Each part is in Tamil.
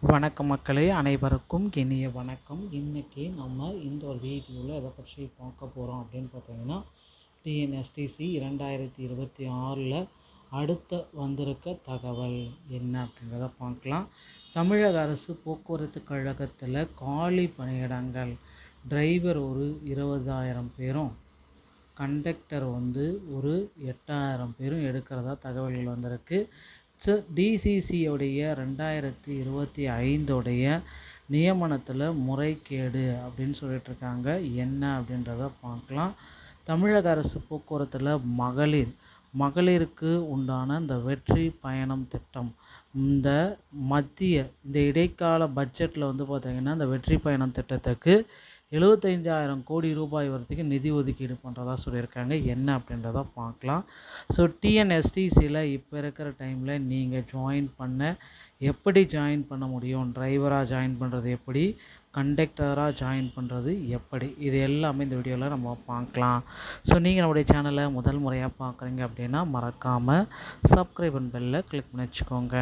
வணக்கம் மக்களே, அனைவருக்கும் இனிய வணக்கம். இன்றைக்கி நம்ம இந்த ஒரு வீடியோவில் எதை பற்றி பார்க்க போகிறோம் அப்படின்னு பார்த்தீங்கன்னா, டிஎன்எஸ்டிசி 2026 அடுத்த வந்திருக்க தகவல் என்ன அப்படின்றத பார்க்கலாம். தமிழக அரசு போக்குவரத்து கழகத்தில் காலி பணியிடங்கள் டிரைவர் ஒரு 20,000 பேரும், கண்டக்டர் ஒரு 8,000 பேரும் எடுக்கிறதா தகவல்கள் வந்திருக்கு. டிசிசியோடைய 2025 நியமனத்தில் முறைகேடு அப்படின்னு சொல்லிகிட்ருக்காங்க. என்ன அப்படின்றத பார்க்கலாம். தமிழக அரசு போக்குவரத்தில் மகளிருக்கு உண்டான இந்த வெற்றி பயணம் திட்டம், இந்த இடைக்கால பட்ஜெட்டில் பார்த்திங்கன்னா இந்த வெற்றி பயணம் திட்டத்துக்கு 75,000 கோடி ரூபாய் வரைக்கும் நிதி ஒதுக்கீடு பண்ணுறதா சொல்லியிருக்காங்க. என்ன அப்படின்றத பார்க்கலாம். ஸோ டிஎன்எஸ்டிசியில் இப்போ இருக்கிற டைமில் நீங்கள் எப்படி ஜாயின் பண்ண முடியும், டிரைவராக ஜாயின் பண்ணுறது எப்படி, கண்டக்டராக ஜாயின் பண்ணுறது எப்படி, இது எல்லாமே இந்த வீடியோவில் நம்ம பார்க்கலாம். ஸோ நீங்கள் நம்முடைய சேனலை முதல் முறையாக பார்க்குறீங்க அப்படின்னா மறக்காமல் சப்ஸ்கிரைப் அண்ட் பெல்லை கிளிக் பண்ணி வச்சுக்கோங்க.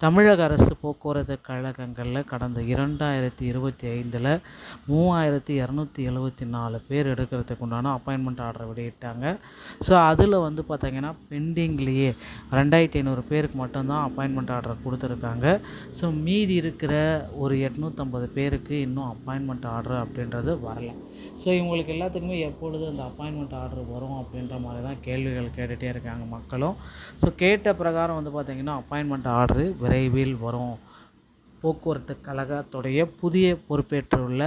தமிழக அரசு போக்குவரத்து கழகங்களில் கடந்த 2025 3,274 பேர் எடுக்கிறதுக்கு உண்டான அப்பாயின்மெண்ட் ஆர்டரை வெளியிட்டாங்க. ஸோ அதில் பார்த்திங்கன்னா பெண்டிங்லேயே 2,500 பேருக்கு மட்டும்தான் அப்பாயின்மெண்ட் ஆர்டர் கொடுத்துருக்காங்க. ஸோ மீதி இருக்கிற ஒரு 850 பேருக்கு இன்னும் அப்பாயின்மெண்ட் ஆர்டர் அப்படின்றது வரலை. ஸோ இவங்களுக்கு எல்லாத்துக்குமே எப்பொழுது அந்த அப்பாயின்மெண்ட் ஆர்டர் வரும் அப்படின்ற மாதிரி தான் கேள்விகள் கேட்டுகிட்டே இருக்காங்க மக்களும். ஸோ கேட்ட பிரகாரம் பார்த்திங்கன்னா அப்பாயின்மெண்ட் ஆர்டரு விரைவில் வரும். போக்குவரத்து கழகத்துடைய புதிய பொறுப்பேற்றுள்ள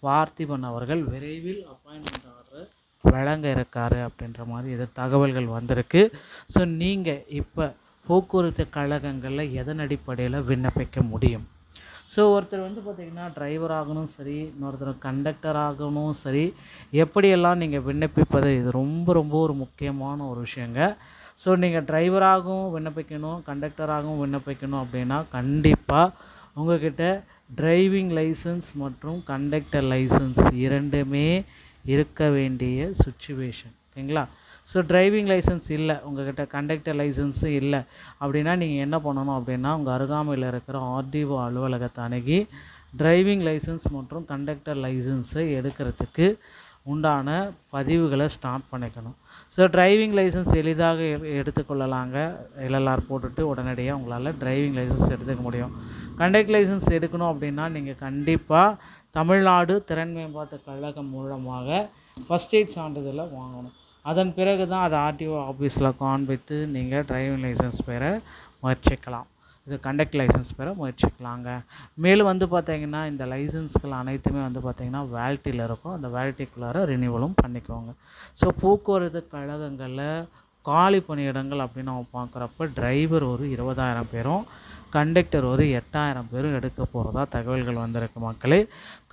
பார்த்திபன் அவர்கள் விரைவில் அப்பாயின்மெண்ட் ஆர்டர் வழங்க இருக்காரு அப்படின்ற மாதிரி இது தகவல்கள் வந்திருக்கு. ஸோ நீங்கள் இப்போ போக்குவரத்து கழகங்களில் எதன் அடிப்படையில் விண்ணப்பிக்க முடியும்? ஸோ ஒருத்தர் பார்த்திங்கன்னா டிரைவர் ஆகணும் சரி, இன்னொருத்தர் கண்டக்டர் ஆகணும் சரி, எப்படியெல்லாம் நீங்கள் விண்ணப்பிப்பது, இது ரொம்ப ஒரு முக்கியமான ஒரு விஷயங்க. ஸோ நீங்கள் டிரைவராகவும் விண்ணப்பிக்கணும், கண்டக்டராகவும் விண்ணப்பிக்கணும் அப்படின்னா கண்டிப்பாக உங்கள்கிட்ட டிரைவிங் லைசன்ஸ் மற்றும் கண்டக்டர் லைசன்ஸ் இரண்டுமே இருக்க வேண்டிய சுச்சுவேஷன். ஓகேங்களா? ஸோ டிரைவிங் லைசன்ஸ் இல்லை, உங்கள்கிட்ட கண்டக்டர் லைசன்ஸு இல்லை அப்படின்னா நீங்கள் என்ன பண்ணணும் அப்படின்னா, உங்கள் அருகாமையில் இருக்கிற ஆர்டிஓ அலுவலகத்தை அணுகி டிரைவிங் லைசன்ஸ் மற்றும் கண்டக்டர் லைசன்ஸை எடுக்கிறதுக்கு உண்டான பதிவுகளை ஸ்டார்ட் பண்ணிக்கணும். ஸோ டிரைவிங் லைசன்ஸ் எளிதாக எடுத்துக்கொள்ளலாங்க. எல்எல்ஆர் போட்டுட்டு உடனடியாக உங்களால் டிரைவிங் லைசன்ஸ் எடுத்துக்க முடியும். கண்டக்டர் லைசன்ஸ் எடுக்கணும் அப்படின்னா நீங்கள் கண்டிப்பாக தமிழ்நாடு திறன் மேம்பாட்டு கழகம் மூலமாக ஃபஸ்ட் எய்ட் சான்றிதழை வாங்கணும். அதன் பிறகு தான் அதை ஆர்டிஓ ஆஃபீஸில் காண்பித்து நீங்கள் டிரைவிங் லைசன்ஸ் பெற முயற்சிக்கலாம். இது கண்டக்டர் லைசன்ஸ் பெற முயற்சிக்கலாங்க. மேலும் பார்த்திங்கன்னா இந்த லைசன்ஸ்கள் அனைத்துமே பார்த்திங்கன்னா வேலிட்டியில் இருக்கும். அந்த வேலிட்டிக்குள்ளார ரினிவலும் பண்ணிக்கோங்க. ஸோ போக்குவரத்து கழகங்களில் காலி பணியிடங்கள் அப்படின்னு நம்ம பார்க்குறப்ப டிரைவர் ஒரு 20,000 பேரும், கண்டக்டர் ஒரு 8,000 பேரும் எடுக்க போகிறதா தகவல்கள் வந்திருக்கு மக்களே.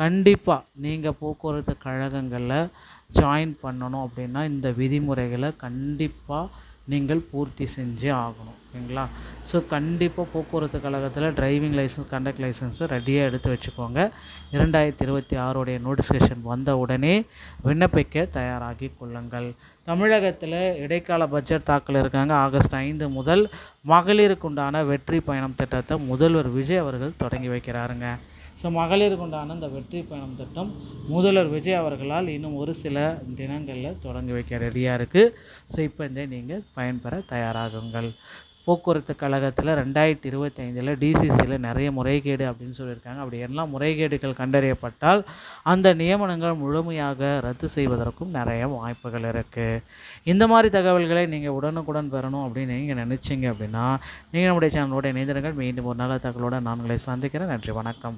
கண்டிப்பாக நீங்கள் போக்குவரத்து கழகங்களில் ஜாயின் பண்ணணும் அப்படின்னா இந்த விதிமுறைகளை கண்டிப்பாக நீங்கள் பூர்த்தி செஞ்சே ஆகணும். ஓகேங்களா? ஸோ கண்டிப்பாக போக்குவரத்து கழகத்தில் டிரைவிங் லைசன்ஸ், கண்டக்டர் லைசன்ஸை ரெடியாக எடுத்து வச்சுக்கோங்க. 2026 நோட்டிஃபிகேஷன் வந்த உடனே விண்ணப்பிக்க தயாராகி கொள்ளுங்கள். தமிழகத்தில் இடைக்கால பட்ஜெட் தாக்கல் இருக்காங்க. ஆகஸ்ட் 5 முதல் மகளிருக்கு உண்டான வெற்றி பயணம் திட்டத்தை முதல்வர் விஜய் அவர்கள் தொடங்கி வைக்கிறாருங்க. ஸோ மகளிருக்கு உண்டான இந்த வெற்றி பயணம் திட்டம் முதல்வர் விஜய் அவர்களால் இன்னும் ஒரு சில தினங்களில் தொடங்கி வைக்க ரெடியாக இருக்குது. ஸோ இப்போ நீங்கள் பயன்பெற தயாராகுங்கள். போக்குவரத்து கழகத்தில் 2025 டிசிசியில் நிறைய முறைகேடு அப்படின்னு சொல்லியிருக்காங்க. அப்படி எல்லாம் முறைகேடுகள் கண்டறியப்பட்டால் அந்த நியமனங்கள் முழுமையாக ரத்து செய்வதற்கும் நிறைய வாய்ப்புகள் இருக்குது. இந்த மாதிரி தகவல்களை நீங்கள் உடனுக்குடன் பெறணும் அப்படின்னு நீங்கள் நினச்சிங்க அப்படின்னா நீங்கள் நம்முடைய சேனலோட இணைந்திருங்கள். மீண்டும் ஒரு நல்ல தகவலோடு நான் உங்களை சந்திக்கிறேன். நன்றி, வணக்கம்.